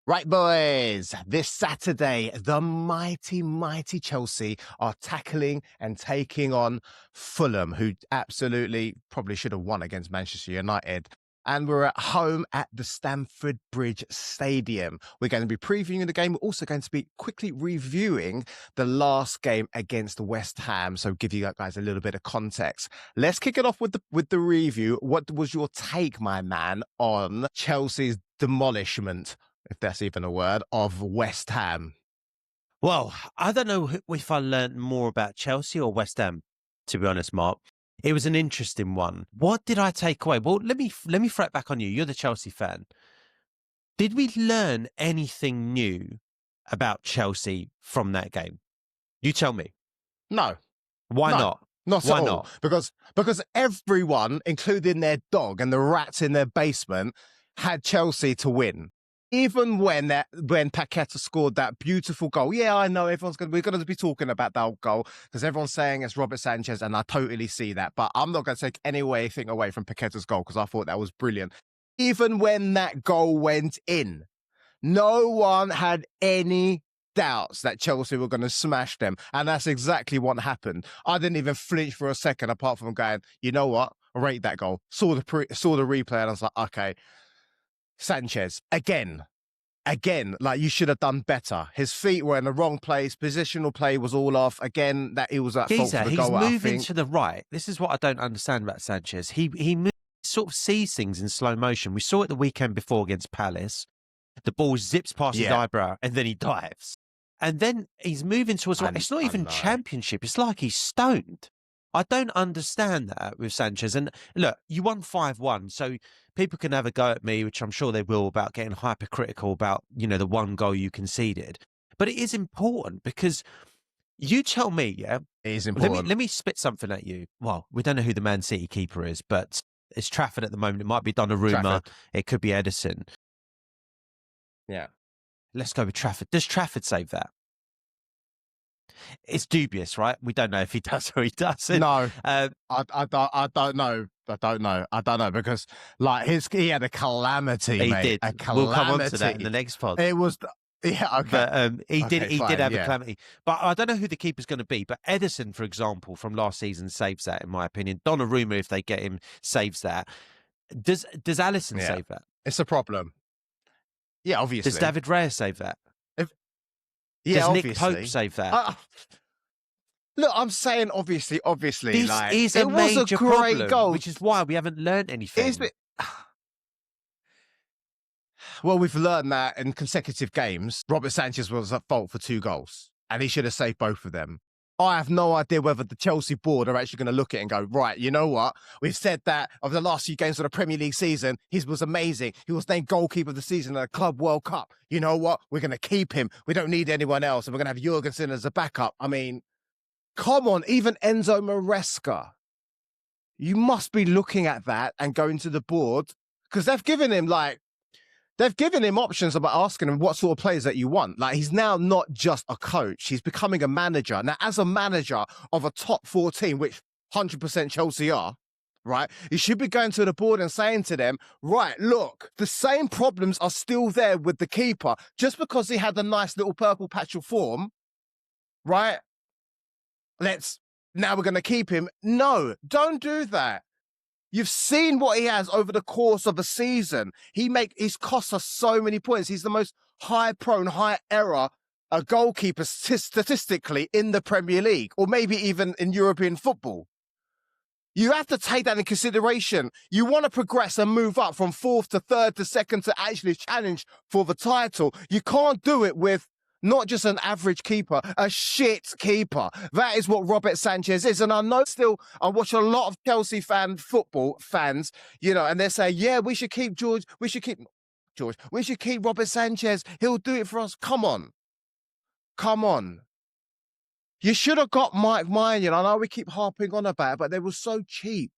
Right, boys, this Saturday, the mighty, mighty Chelsea are tackling and taking on Fulham, who absolutely probably should have won against Manchester United. And we're at home at the Stamford Bridge Stadium. We're going to be previewing the game. We're also going to be quickly reviewing the last game against West Ham. So give you guys a little bit of context. Let's kick it off with the review. What was your take, my man, on Chelsea's demolishment, if that's even a word, of West Ham? Well, I don't know if I learned more about Chelsea or West Ham, to be honest, Mark. It was an interesting one. What did I take away? Well, let me throw it back on you. You're the Chelsea fan. Did we learn anything new about Chelsea from that game? You tell me. No. Why not? Not Why at all. not? Because everyone, including their dog and the rats in their basement, had Chelsea to win. Even when Paqueta scored that beautiful goal. Yeah, I know we're going to be talking about that goal because everyone's saying it's Robert Sanchez, and I totally see that. But I'm not going to take anything away from Paqueta's goal because I thought that was brilliant. Even when that goal went in, no one had any doubts that Chelsea were going to smash them. And that's exactly what happened. I didn't even flinch for a second apart from going, you know what? I rate that goal. Saw the replay and I was like, okay. Sanchez, again, like you should have done better. His feet were in the wrong place. Positional play was all off. Again, that he was at fault for the goal. He's moving to the right. This is what I don't understand about Sanchez. He sort of sees things in slow motion. We saw it the weekend before against Palace. The ball zips past his eyebrow and then he dives. And then he's moving towards the right. It's not even Championship. It's like he's stoned. I don't understand that with Sanchez. And look, you won 5-1, so people can have a go at me, which I'm sure they will, about getting hypercritical about, the one goal you conceded. But it is important because you tell me, yeah? It is important. Let me spit something at you. Well, we don't know who the Man City keeper is, but it's Trafford at the moment. It might be Donnarumma. It could be Edison. Yeah. Let's go with Trafford. Does Trafford save that? It's dubious, right? We don't know if he does or he doesn't. No, I don't know. I don't know because he had a calamity. He mate. did. A calamity. We'll come on to that in the next pod. It was, yeah, okay. But he did have a calamity. But I don't know who the keeper's going to be. But Edison, for example, from last season, saves that, in my opinion. Donnarumma, if they get him, saves that. Does Alisson save that? It's a problem. Yeah, obviously. Does David Raya save that? Yeah, does obviously. Nick Pope save that? Look, I'm saying obviously. This is a major problem, goal, which is why we haven't learned anything. Well, we've learned that in consecutive games, Robert Sanchez was at fault for 2 goals, and he should have saved both of them. I have no idea whether the Chelsea board are actually going to look at it and go, right, you know what? We've said that of the last few games of the Premier League season, he was amazing. He was named goalkeeper of the season at the Club World Cup. You know what? We're going to keep him. We don't need anyone else. And we're going to have Jurgensen as a backup. I mean, come on, even Enzo Maresca. You must be looking at that and going to the board because they've given him options about asking him what sort of players that you want. He's now not just a coach. He's becoming a manager. Now, as a manager of a top 4 team, which 100% Chelsea are, right? You should be going to the board and saying to them, right, look, the same problems are still there with the keeper. Just because he had a nice little purple patch of form, right? Now we're going to keep him. No, don't do that. You've seen what he has over the course of a season. He's cost us so many points. He's the most high error goalkeeper statistically in the Premier League, or maybe even in European football. You have to take that in consideration. You want to progress and move up from 4th to 3rd to 2nd to actually challenge for the title. You can't do it with not just an average keeper, a shit keeper. That is what Robert Sanchez is. And I know I watch a lot of Chelsea football fans, and they say, yeah, we should keep George. We should keep Robert Sanchez. He'll do it for us. Come on. You should have got Mike Maignan. I know we keep harping on about it, but they were so cheap.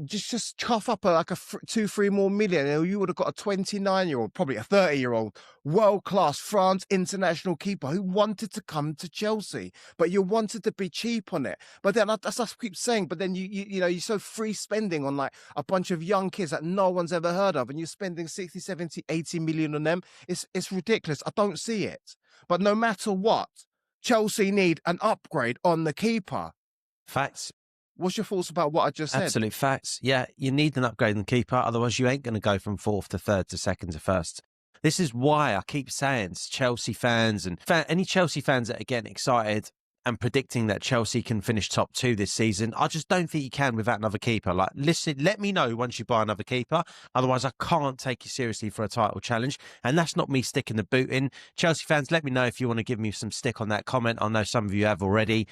just cough up like a 2-3 more million, and you would have got a 29-year-old, probably a 30-year-old, world-class France international keeper who wanted to come to Chelsea, but you wanted to be cheap on it. But then that's what I keep saying. But then you're so free spending on like a bunch of young kids that no one's ever heard of, and you're spending 60, 70, 80 million on them. It's ridiculous. I don't see it. But no matter what, Chelsea need an upgrade on the keeper. Facts. What's your thoughts about what I just said? Absolute facts. Yeah, you need an upgrade in the keeper. Otherwise, you ain't going to go from 4th to 3rd to 2nd to 1st. This is why I keep saying Chelsea fans and any Chelsea fans that are getting excited and predicting that Chelsea can finish top 2 this season. I just don't think you can without another keeper. Like, listen, let me know once you buy another keeper. Otherwise, I can't take you seriously for a title challenge. And that's not me sticking the boot in. Chelsea fans, let me know if you want to give me some stick on that comment. I know some of you have already,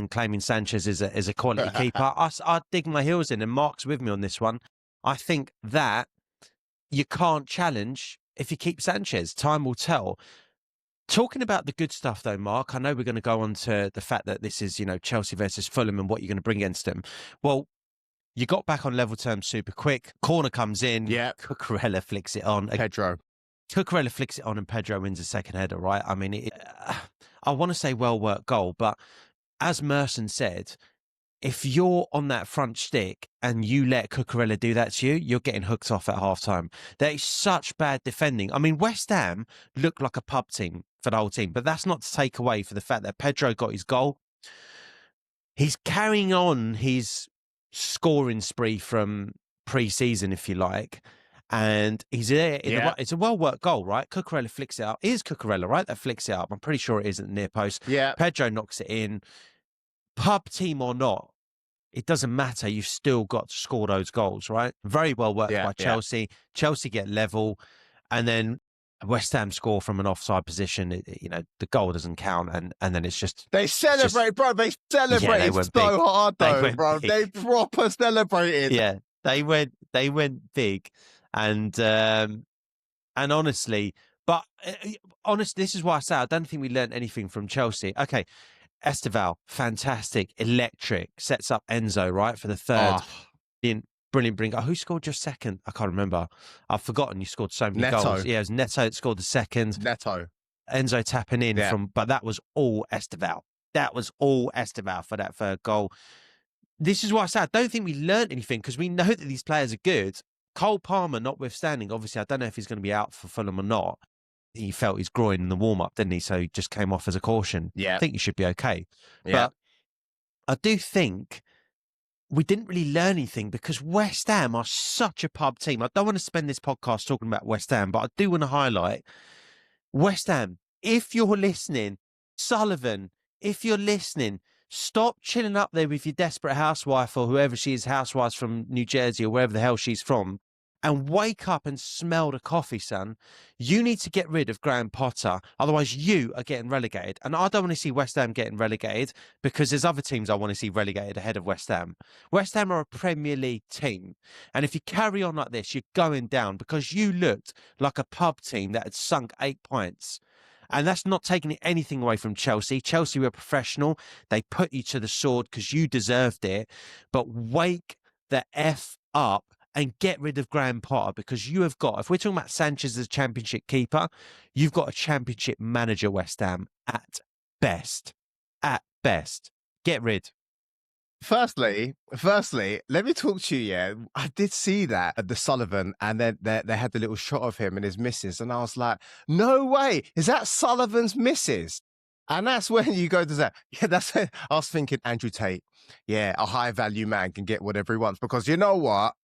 claiming Sanchez is a quality keeper. I dig my heels in, and Mark's with me on this one. I think that you can't challenge if you keep Sanchez. Time will tell. Talking about the good stuff, though, Mark, I know we're going to go on to the fact that this is, Chelsea versus Fulham and what you're going to bring against them. Well, you got back on level terms super quick. Corner comes in. Yeah. Cucurella flicks it on. Cucurella flicks it on and Pedro wins a second header, right? I mean, I want to say well-worked goal, but as Merson said, if you're on that front stick and you let Cucurella do that to you, you're getting hooked off at half-time. There is such bad defending. I mean, West Ham looked like a pub team for the whole team, but that's not to take away for the fact that Pedro got his goal. He's carrying on his scoring spree from pre-season, if you like, and he's there. It's a well-worked goal, right? Cucurella flicks it up. It is Cucurella, right? That flicks it up. I'm pretty sure it is at the near post. Yeah. Pedro knocks it in. Pub team or not, it doesn't matter. You've still got to score those goals, right? Very well worked by Chelsea. Yeah. Chelsea get level, and then West Ham score from an offside position. The goal doesn't count, and then it's just... They celebrate, bro. They celebrated so hard, though, bro. They proper celebrated. Yeah, they went big, and honestly, this is why I say I don't think we learned anything from Chelsea. Okay, Estavalle, fantastic, electric, sets up Enzo, right, for the third. Brilliant. Who scored your second? I can't remember. I've forgotten. You scored so many goals. Yeah, it was Neto that scored the second. Neto. Enzo tapping in but that was all Estavalle. That was all Estavalle for that third goal. This is why I say I don't think we learned anything, because we know that these players are good. Cole Palmer notwithstanding, obviously, I don't know if he's going to be out for Fulham or not. He felt his groin in the warm-up, didn't he? So he just came off as a caution. Yeah. I think he should be okay. Yeah. But I do think we didn't really learn anything, because West Ham are such a pub team. I don't want to spend this podcast talking about West Ham, but I do want to highlight West Ham. If you're listening, Sullivan, if you're listening, stop chilling up there with your desperate housewife or whoever she is, housewives from New Jersey or wherever the hell she's from, and wake up and smell the coffee, son. You need to get rid of Graham Potter. Otherwise, you are getting relegated. And I don't want to see West Ham getting relegated, because there's other teams I want to see relegated ahead of West Ham. West Ham are a Premier League team. And if you carry on like this, you're going down, because you looked like a pub team that had sunk 8 points. And that's not taking anything away from Chelsea. Chelsea were professional. They put you to the sword because you deserved it. But wake the F up and get rid of Graham Potter, because you have got, if we're talking about Sanchez as a championship keeper, you've got a championship manager, West Ham, at best. At best. Get rid. Firstly, let me talk to you, yeah. I did see that at the Sullivan, and then they had the little shot of him and his missus, and I was like, no way, is that Sullivan's missus? And that's when you go to that. Yeah, that's it. I was thinking, Andrew Tate, yeah, a high-value man can get whatever he wants, because you know what?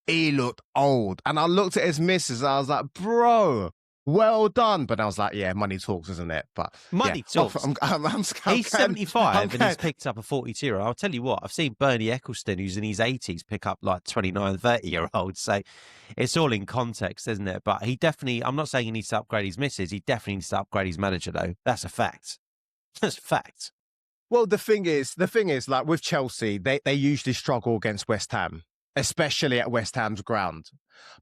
He looked old. And I looked at his missus and I was like, bro, well done. But I was like, yeah, money talks, isn't it? But money talks. He's 75 and he's picked up a 42-year-old. I'll tell you what, I've seen Bernie Eccleston, who's in his 80s, pick up like 29, 30-year-olds. So it's all in context, isn't it? But he definitely, I'm not saying he needs to upgrade his missus. He definitely needs to upgrade his manager, though. That's a fact. That's a fact. Well, the thing is, like with Chelsea, they usually struggle against West Ham, especially at West Ham's ground.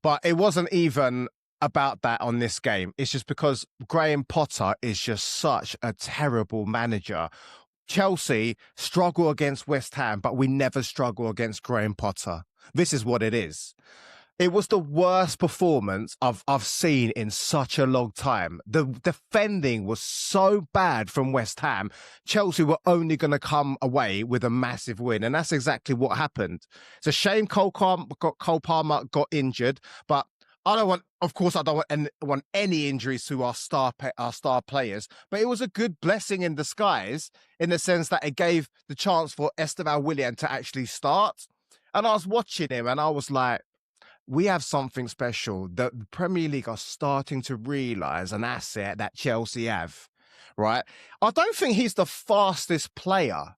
But it wasn't even about that on this game. It's just because Graham Potter is just such a terrible manager. Chelsea struggle against West Ham, but we never struggle against Graham Potter. This is what it is. It was the worst performance I've seen in such a long time. The defending was so bad from West Ham. Chelsea were only going to come away with a massive win, and that's exactly what happened. It's a shame Cole Palmer got injured, but I don't want any injuries to our star players. But it was a good blessing in disguise in the sense that it gave the chance for Estavalle William to actually start. And I was watching him, and I was like, we have something special that the Premier League are starting to realise an asset that Chelsea have, right? I don't think he's the fastest player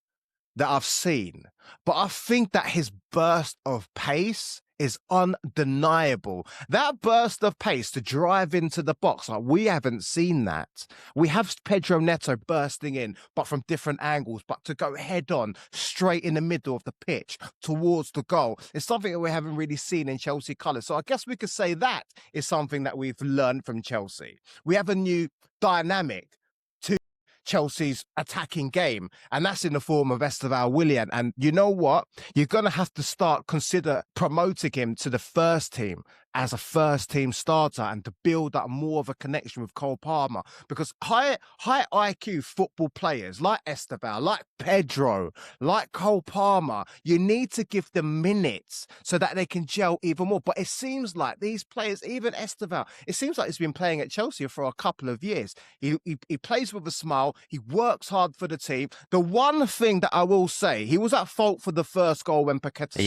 that I've seen, but I think that his burst of pace is undeniable. That burst of pace to drive into the box, like we haven't seen that. We have Pedro Neto bursting in, but from different angles, but to go head on, straight in the middle of the pitch, towards the goal, is something that we haven't really seen in Chelsea colours. So I guess we could say that is something that we've learned from Chelsea. We have a new dynamic to Chelsea's attacking game, and that's in the form of Estavalle William. And you know what? You're going to have to consider promoting him to the first team as a first team starter and to build up more of a connection with Cole Palmer, because high IQ football players like Estavalle, like Pedro, like Cole Palmer, you need to give them minutes so that they can gel even more. But it seems like these players, even Estavalle, it seems like he's been playing at Chelsea for a couple of years. He plays with a smile. He works hard for the team. The one thing that I will say, he was at fault for the first goal when Paqueta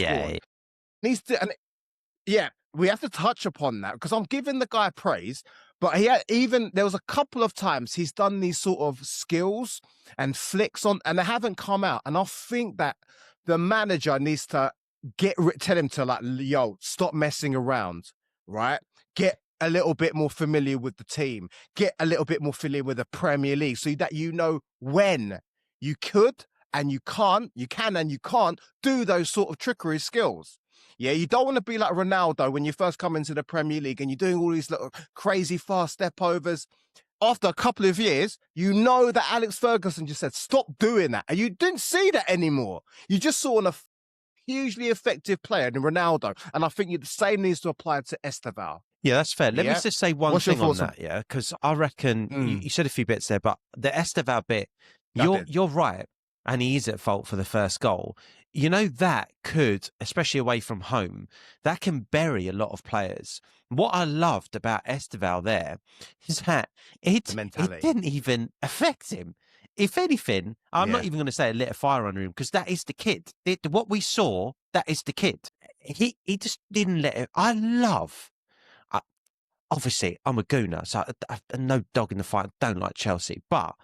scored. We have to touch upon that because I'm giving the guy praise, but there was a couple of times he's done these sort of skills and flicks on, and they haven't come out. And I think that the manager needs to tell him to stop messing around, right? Get a little bit more familiar with the team, get a little bit more familiar with the Premier League so that you know when you could and you can't, you can and you can't do those sort of trickery skills. Yeah, you don't want to be like Ronaldo when you first come into the Premier League and you're doing all these little crazy fast step overs. After a couple of years, you know that Alex Ferguson just said, stop doing that. And you didn't see that anymore. You just saw a hugely effective player in Ronaldo. And I think the same needs to apply to Estavalle. Yeah, that's fair. Let me just say one thing on that, because I reckon you said a few bits there, but the Estavalle bit, you're right, and he is at fault for the first goal. You know, that could, especially away from home, that can bury a lot of players. What I loved about Estavalle there is that it didn't even affect him. If anything, I'm not even going to say it lit a fire under him, because that is the kid. What we saw, that is the kid. He just didn't let it. Obviously, I'm a gooner, so no dog in the fight. I don't like Chelsea, but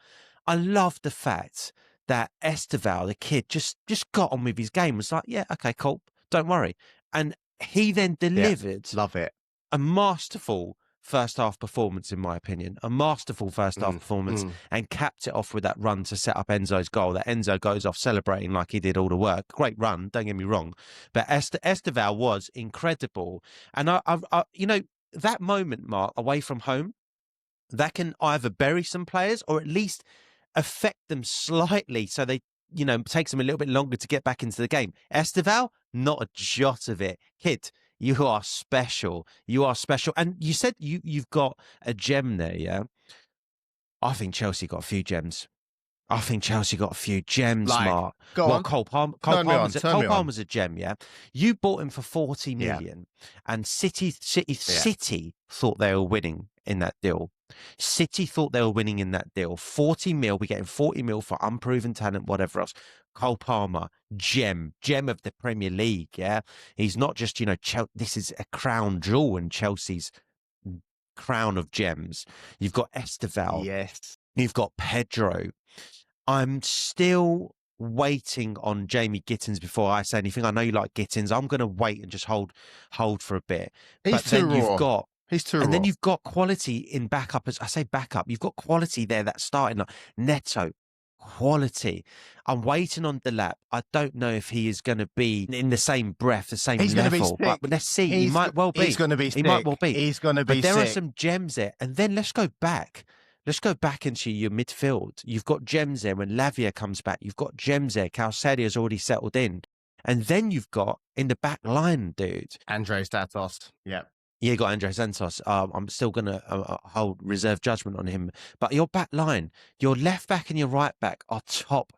I love the fact that Estavalle, the kid, just got on with his game. Was like, yeah, okay, cool, don't worry. And he then delivered love it. A masterful first half performance, in my opinion. A masterful first half performance, and capped it off with that run to set up Enzo's goal. That Enzo goes off celebrating like he did all the work. Great run, don't get me wrong. But Estavalle was incredible. And I that moment, Mark, away from home, that can either bury some players or at least affect them slightly, so they, takes them a little bit longer to get back into the game. Estavalle, not a jot of it. Kid, you are special. You are special. And you said you've got a gem there, yeah? I think Chelsea got a few gems. Mark. Go on. Cole Palmer's a gem, yeah? You bought him for 40 million, and City thought they were winning in that deal. 40 mil, we're getting 40 mil for unproven talent, whatever else. Cole Palmer, gem of the Premier League, yeah? He's not just, this is a crown jewel in Chelsea's crown of gems. You've got Estavalle. Yes. You've got Pedro. I'm still waiting on Jamie Gittins before I say anything. I know you like Gittins. I'm going to wait and just hold for a bit. He's too raw. He's too raw. And then you've got quality in backup. As I say backup, you've got quality there that's starting. Like Neto, quality. I'm waiting on Delap. I don't know if he is going to be in the same breath, the same level. But let's see. He might well be. He's going to be sick. He might well be. He's going to be sick. But there are sick. some gems there. And then let's go back. Let's go back into your midfield. You've got gems there. When Lavia comes back, you've got gems there. Causadio's already settled in. And then you've got in the back line, dude. Andres Datos. Yeah. Yeah, you got Andres Santos. I'm still going to hold reserve judgment on him. But your back line, your left back and your right back are top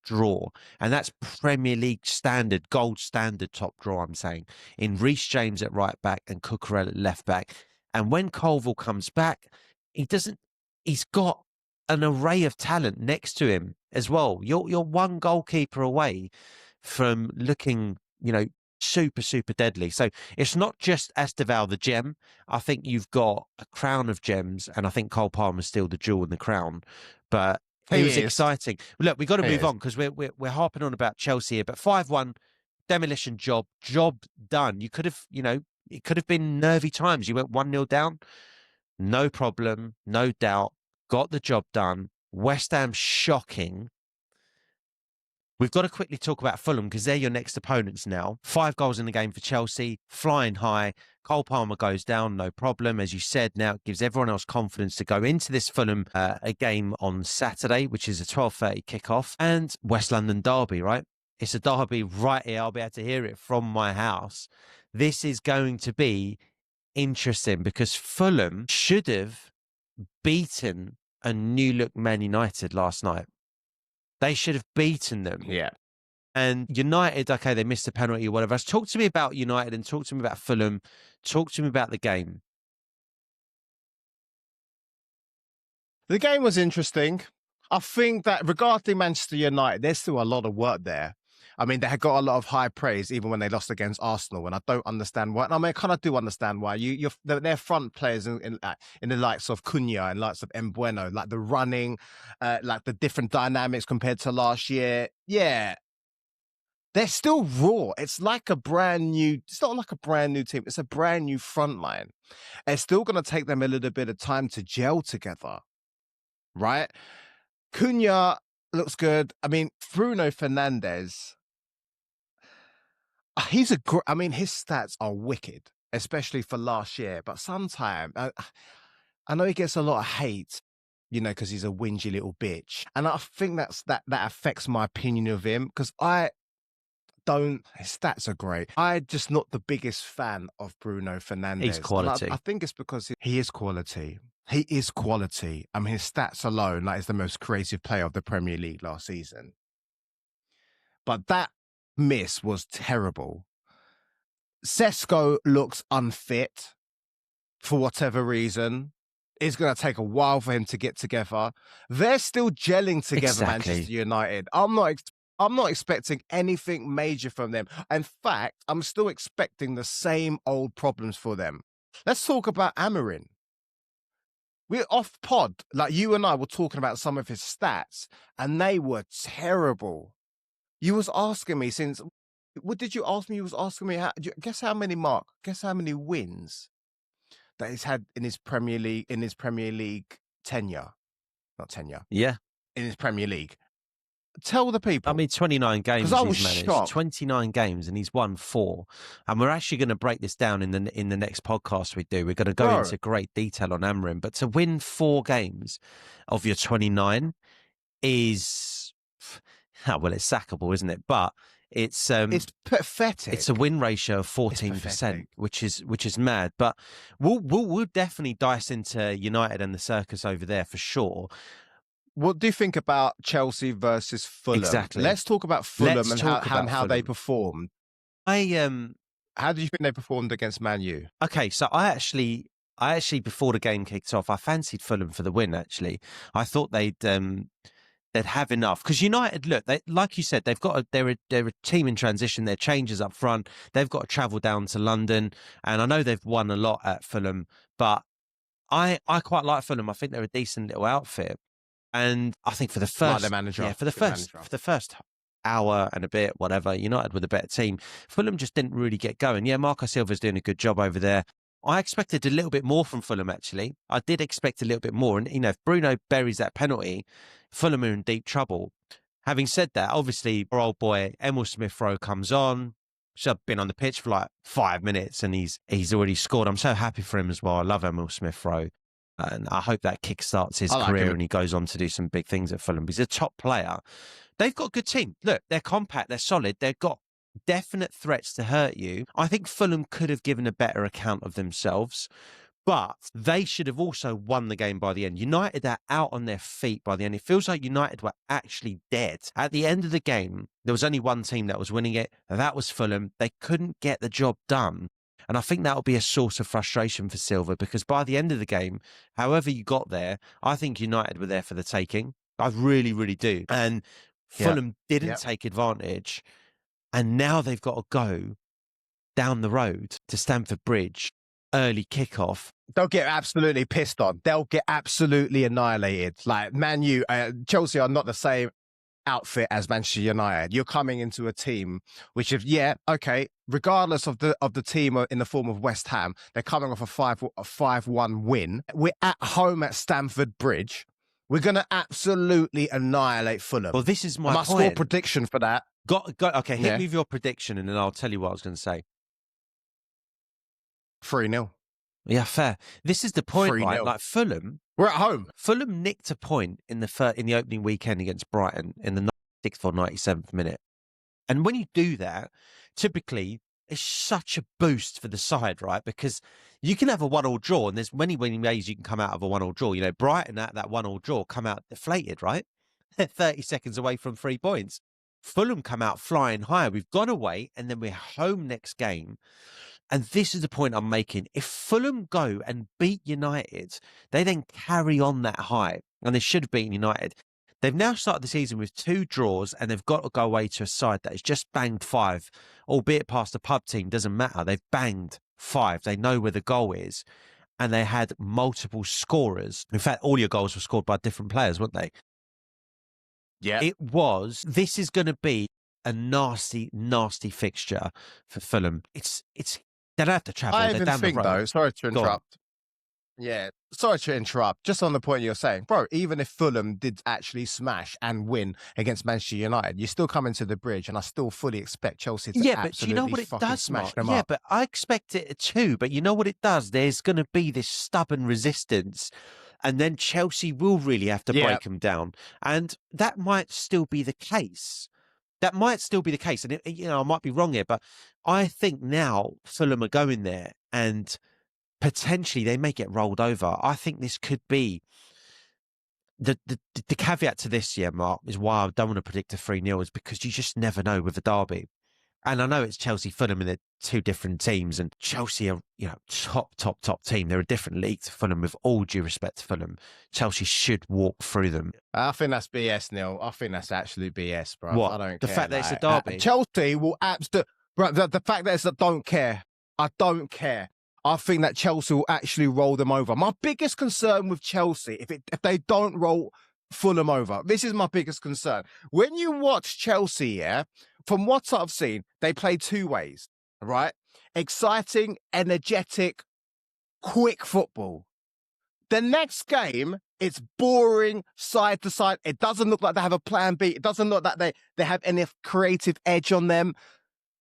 draw. And that's Premier League standard, gold standard top draw, I'm saying. In Reece James at right back and Cucurella at left back. And when Colville comes back, he's got an array of talent next to him as well. You're one goalkeeper away from looking, super deadly. So it's not just Estavalle the gem. I think you've got a crown of gems, and I think Cole Palmer's still the jewel in the crown. But it was exciting. Look, we've got to move on because we're harping on about Chelsea here. But 5-1 demolition job done. You could have, it could have been nervy times. You went 1-0 down, no problem, no doubt. Got the job done. West Ham shocking. We've got to quickly talk about Fulham because they're your next opponents now. 5 goals in the game for Chelsea, flying high. Cole Palmer goes down, no problem. As you said, now it gives everyone else confidence to go into this Fulham a game on Saturday, which is a 12:30 kickoff. And West London derby, right? It's a derby right here. I'll be able to hear it from my house. This is going to be interesting because Fulham should have beaten a new look Man United last night. They should have beaten them. Yeah. And United, okay, they missed a penalty or whatever. Talk to me about United and talk to me about Fulham. Talk to me about the game. The game was interesting. I think that regarding Manchester United, there's still a lot of work there. I mean, they had got a lot of high praise even when they lost against Arsenal, and I don't understand why. And I mean, I kind of do understand why. They're front players in the likes of Cunha and likes of Mbueno, like the running, like the different dynamics compared to last year. Yeah, they're still raw. It's like a brand new. It's not like a brand new team. It's a brand new front line. It's still going to take them a little bit of time to gel together, right? Cunha looks good. I mean, Bruno Fernandes. His stats are wicked, especially for last year. But sometimes, I know he gets a lot of hate, because he's a whingy little bitch. And I think that affects my opinion of him because his stats are great. I'm just not the biggest fan of Bruno Fernandes. He's quality. I think it's because he is quality. He is quality. I mean, his stats alone, that is the most creative player of the Premier League last season. But that miss was terrible. Sesko looks unfit for whatever reason. It's going to take a while for him to get together. They're still gelling together, exactly. Manchester United. I'm not expecting anything major from them. In fact, I'm still expecting the same old problems for them. Let's talk about Amorim. We're off pod, like you and I were talking about some of his stats, and they were terrible. You was asking me what did you ask me? You was asking me, guess how many wins that he's had in his Premier League tenure. Not tenure. Yeah. In his Premier League. Tell the people. I mean, 29 games I was he's managed. shocked. 29 games and he's won 4. And we're actually going to break this down in the next podcast we do. We're going to go into great detail on Amorim. But to win 4 games of your 29 is... well, it's sackable, isn't it? But it's pathetic. It's a win ratio of 14%, which is mad. But we'll definitely dice into United and the circus over there for sure. What do you think about Chelsea versus Fulham? Exactly. Let's talk about Fulham and how they performed. How do you think they performed against Man U? Okay, so I actually before the game kicked off, I fancied Fulham for the win. Actually, I thought they'd have enough because United, look, like you said, they're a team in transition. They're changes up front. They've got to travel down to London, and I know they've won a lot at Fulham, but I quite like Fulham. I think they're a decent little outfit, and I think for the first, like their manager, for the first hour and a bit, whatever, United with a better team. Fulham just didn't really get going. Yeah, Marco Silva's doing a good job over there. I expected a little bit more from Fulham, actually. I did expect a little bit more. And, if Bruno buries that penalty, Fulham are in deep trouble. Having said that, obviously, our old boy, Emil Smith-Rowe, comes on. He's been on the pitch for like 5 minutes and he's already scored. I'm so happy for him as well. I love Emil Smith-Rowe. And I hope that kickstarts his I like career him. and he goes on to do some big things at Fulham. He's a top player. They've got a good team. Look, they're compact, they're solid, they've got definite threats to hurt you. I think Fulham could have given a better account of themselves, but they should have also won the game by the end. United are out on their feet by the end. It feels like United were actually dead. At the end of the game, there was only one team that was winning it, and that was Fulham. They couldn't get the job done. And I think that will be a source of frustration for Silva, because by the end of the game, however you got there, I think United were there for the taking. I really, really do. And Fulham didn't take advantage. And now they've got to go down the road to Stamford Bridge, early kickoff. They'll get absolutely pissed on. They'll get absolutely annihilated. Like Man U, Chelsea are not the same outfit as Manchester United. You're coming into a team which, regardless of the team in the form of West Ham, they're coming off a 5-1 win. We're at home at Stamford Bridge. We're going to absolutely annihilate Fulham. Well, this is my point. Score prediction for that. Okay, hit me with your prediction and then I'll tell you what I was going to say. 3-0. Yeah, fair. This is the point, 3-0. right? Like Fulham, we're at home. Fulham nicked a point in the opening weekend against Brighton in the 96th or 97th minute. And when you do that, typically it's such a boost for the side, right? Because you can have a 1-1 draw, and there's many ways you can come out of a 1-1 draw. You know, Brighton at that 1-1 draw come out deflated, right? They're 30 seconds away from 3 points. Fulham come out flying high. We've gone away, and then we're home next game. And this is the point I'm making. If Fulham go and beat United, they then carry on that high, and they should have beaten United. They've now started the season with 2 draws, and they've got to go away to a side that has just banged 5, albeit past a pub team, doesn't matter. They've banged 5. They know where the goal is, and they had multiple scorers. In fact, all your goals were scored by different players, weren't they? Yeah. This is going to be a nasty, nasty fixture for Fulham. They don't have to travel. I They're even down think, the road. though, sorry to interrupt. Yeah, sorry to interrupt. Just on the point you're saying, bro, even if Fulham did actually smash and win against Manchester United, you still come into the Bridge, and I still fully expect Chelsea to but you know what it does, smash Mark? them Yeah, up. but I expect it too. But you know what it does? There's going to be this stubborn resistance, and then Chelsea will really have to break them down. And that might still be the case. And I might be wrong here, but I think now Fulham are going there and potentially they may get rolled over. I think this could be the caveat to this year, Mark, is why I don't want to predict a 3-0 is because you just never know with a derby. And I know it's Chelsea, Fulham, and they're 2 different teams, and Chelsea are, top team. They're a different league to Fulham. With all due respect to Fulham, Chelsea should walk through them. I think that's BS, Neil. I think that's absolute BS, bro. What? I don't the care. Fact that it's a derby? Chelsea will absolutely... Bro, the fact that it's a don't care. I don't care. I think that Chelsea will actually roll them over. My biggest concern with Chelsea, if they don't roll Fulham over, this is my biggest concern. When you watch Chelsea, from what I've seen, they play 2 ways, right? Exciting, energetic, quick football. The next game, it's boring, side to side. It doesn't look like they have a plan B. It doesn't look like they have any creative edge on them.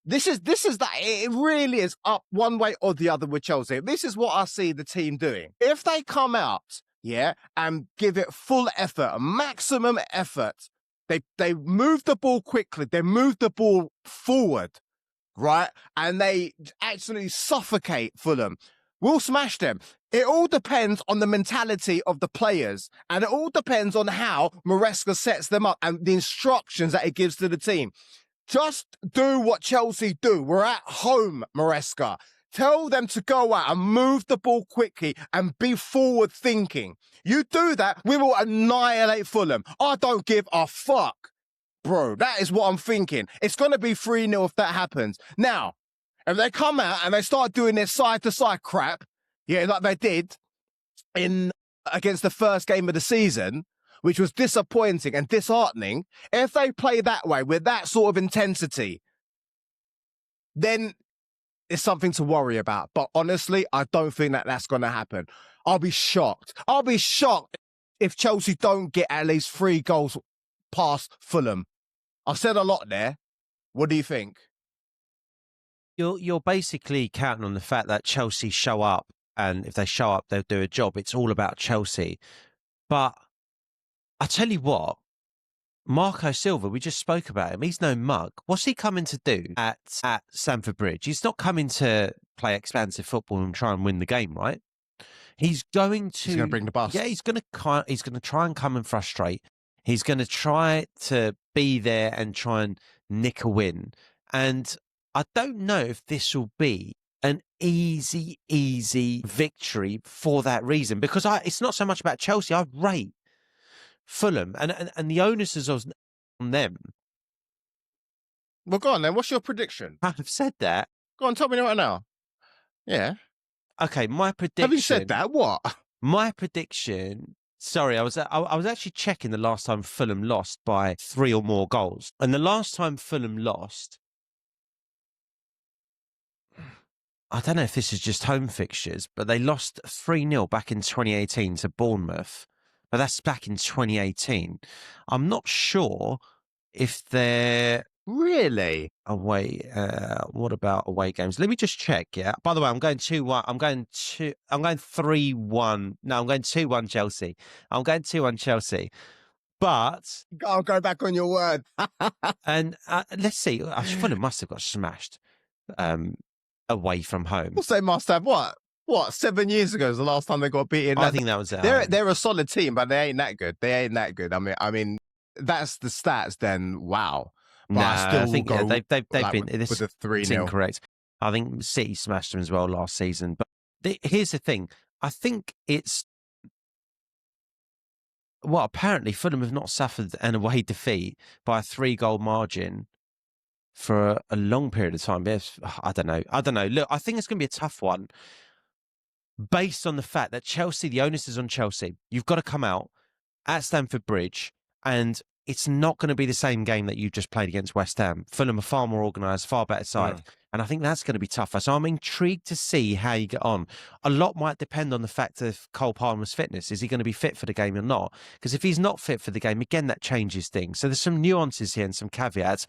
This is that it really is up one way or the other with Chelsea. This is what I see the team doing. If they come out, and give it full effort, maximum effort, they move the ball quickly, they move the ball forward, right? And they actually suffocate Fulham. We'll smash them. It all depends on the mentality of the players, and it all depends on how Maresca sets them up and the instructions that he gives to the team. Just do what Chelsea do. We're at home, Maresca. Tell them to go out and move the ball quickly and be forward thinking. You do that, we will annihilate Fulham. I don't give a fuck. Bro, that is what I'm thinking. It's going to be 3-0 if that happens. Now, if they come out and they start doing their side-to-side crap, like they did against the first game of the season, which was disappointing and disheartening, if they play that way with that sort of intensity, then it's something to worry about. But honestly, I don't think that that's going to happen. I'll be shocked. I'll be shocked if Chelsea don't get at least 3 goals past Fulham. I've said a lot there. What do you think? You're basically counting on the fact that Chelsea show up and if they show up, they'll do a job. It's all about Chelsea. But I tell you what, Marco Silva, we just spoke about him. He's no mug. What's he coming to do at Stamford Bridge? He's not coming to play expansive football and try and win the game, right? He's going to bring the bus. Yeah, he's going to try and come and frustrate. He's going to try to be there and try and nick a win. And I don't know if this will be an easy victory for that reason, because it's not so much about Chelsea. I rate Fulham, and the onus is on them. Well, go on then. What's your prediction? I've said that. Go on, tell me right now. Yeah. Okay, my prediction. Have you said that? What? My prediction. Sorry, I was actually checking the last time Fulham lost by 3 or more goals, and the last time Fulham lost, I don't know if this is just home fixtures, but they lost 3-0 back in 2018 to Bournemouth. But that's back in 2018. I'm not sure if they're really away. What about away games? Let me just check. Yeah. By the way, I'm going 2-1. I'm going 3-1. No, I'm going 2-1 Chelsea. I'm going 2-1 Chelsea. But I'll go back on your word. and let's see. Fulham must have got smashed away from home. Well, they must have what 7 years ago is the last time they got beaten. I think that was they're a solid team, but they ain't that good. I mean, that's the stats. Then wow. But I think they've been with a 3-0. Incorrect. I think City smashed them as well last season. But here's the thing. I think it's apparently Fulham have not suffered an away defeat by a 3-goal margin for a long period of time. I don't know. Look, I think it's going to be a tough one, based on the fact that Chelsea, the onus is on Chelsea. You've got to come out at Stamford Bridge, and it's not going to be the same game that you just played against West Ham. Fulham are far more organised, far better side. And I think that's going to be tougher. So I'm intrigued to see how you get on. A lot might depend on the fact of Cole Palmer's fitness. Is he going to be fit for the game or not? Because if he's not fit for the game, again, that changes things. So there's some nuances here and some caveats.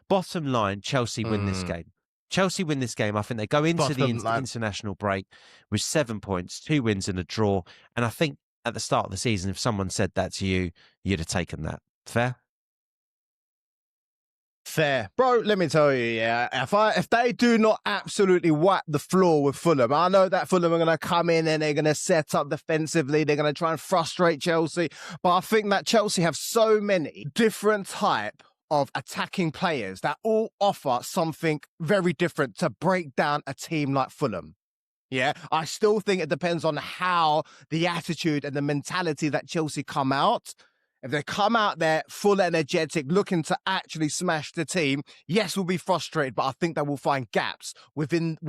Bottom line, Chelsea win this game. Chelsea win this game. I think they go into the international break with 7 points, 2 wins and a draw. And I think at the start of the season, if someone said that to you, you'd have taken that. Fair? Fair. Bro, let me tell you, yeah, if they do not absolutely wipe the floor with Fulham, I know that Fulham are going to come in and they're going to set up defensively, they're going to try and frustrate Chelsea, but I think that Chelsea have so many different type of attacking players that all offer something very different to break down a team like Fulham. Yeah, I still think it depends on how the attitude and the mentality that Chelsea come out. If they come out there full energetic, looking to actually smash the team, yes, we'll be frustrated, but I think that we'll find gaps within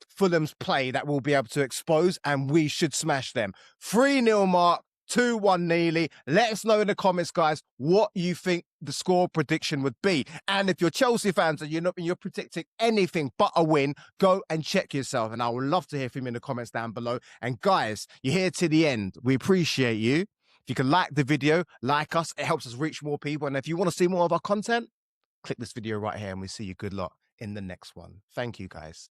Fulham's play that we'll be able to expose, and we should smash them. 3-0 mark, 2-1 nearly. Let us know in the comments, guys, what you think the score prediction would be. And if you're Chelsea fans and you're predicting anything but a win, go and check yourself. And I would love to hear from you in the comments down below. And guys, you're here to the end. We appreciate you. If you can like the video, like us, it helps us reach more people. And if you want to see more of our content, click this video right here and we'll see you good luck in the next one. Thank you, guys.